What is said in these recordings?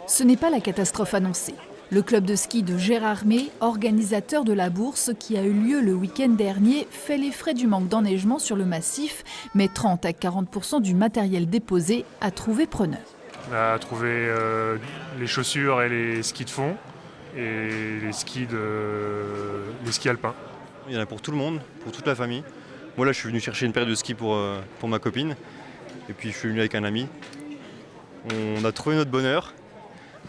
Ce n'est pas la catastrophe annoncée. Le club de ski de Gérardmer, organisateur de la bourse qui a eu lieu le week-end dernier, fait les frais du manque d'enneigement sur le massif, mais 30 à 40% du matériel déposé a trouvé preneur. On a trouvé les chaussures et les skis de fond et les skis alpins. Il y en a pour tout le monde, pour toute la famille. Moi là je suis venu chercher une paire de skis pour ma copine et puis je suis venu avec un ami. On a trouvé notre bonheur.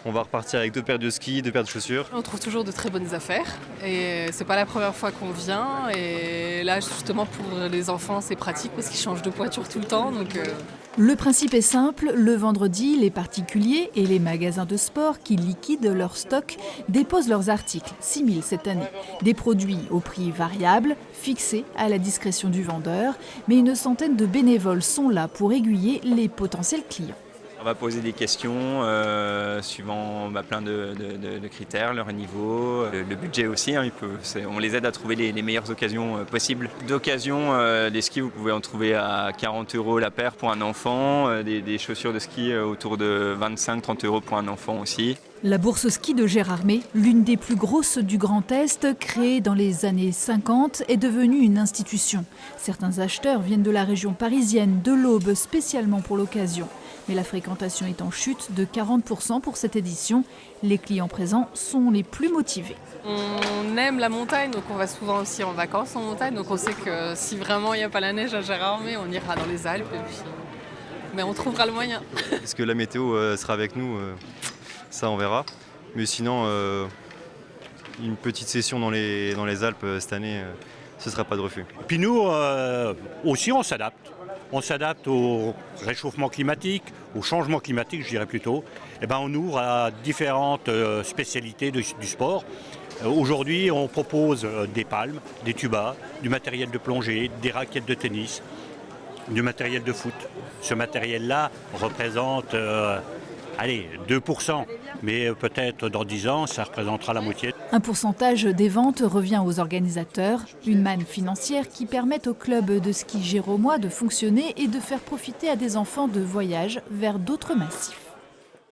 On va repartir avec 2 paires de skis, 2 paires de chaussures. On trouve toujours de très bonnes affaires et c'est pas la première fois qu'on vient. Et là justement pour les enfants c'est pratique parce qu'ils changent de pointure tout le temps. Le principe est simple, le vendredi, les particuliers et les magasins de sport qui liquident leur stock déposent leurs articles, 6 000 cette année. Des produits au prix variable, fixés à la discrétion du vendeur, mais une centaine de bénévoles sont là pour aiguiller les potentiels clients. On va poser des questions suivant plein de critères, leur niveau, le budget aussi. On les aide à trouver les meilleures occasions possibles. D'occasion, les skis, vous pouvez en trouver à 40 € la paire pour un enfant, des chaussures de ski autour de 25-30 € pour un enfant aussi. La bourse ski de Gérardmer, l'une des plus grosses du Grand Est, créée dans les années 50, est devenue une institution. Certains acheteurs viennent de la région parisienne, de l'Aube, spécialement pour l'occasion. Mais la fréquentation est en chute de 40% pour cette édition. Les clients présents sont les plus motivés. On aime la montagne, donc on va souvent aussi en vacances en montagne. Donc on sait que si vraiment il n'y a pas la neige à Gérardmer, on ira dans les Alpes. Mais on trouvera le moyen. Est-ce que la météo sera avec nous ça on verra. Mais sinon, une petite session dans les Alpes cette année, ce ne sera pas de refus. Et puis nous aussi on s'adapte. On s'adapte au réchauffement climatique, au changement climatique je dirais plutôt. Et on ouvre à différentes spécialités du sport. Aujourd'hui on propose des palmes, des tubas, du matériel de plongée, des raquettes de tennis, du matériel de foot. Ce matériel-là représente 2%, mais peut-être dans 10 ans, ça représentera la moitié. Un pourcentage des ventes revient aux organisateurs, une manne financière qui permet au club de ski géromois de fonctionner et de faire profiter à des enfants de voyages vers d'autres massifs.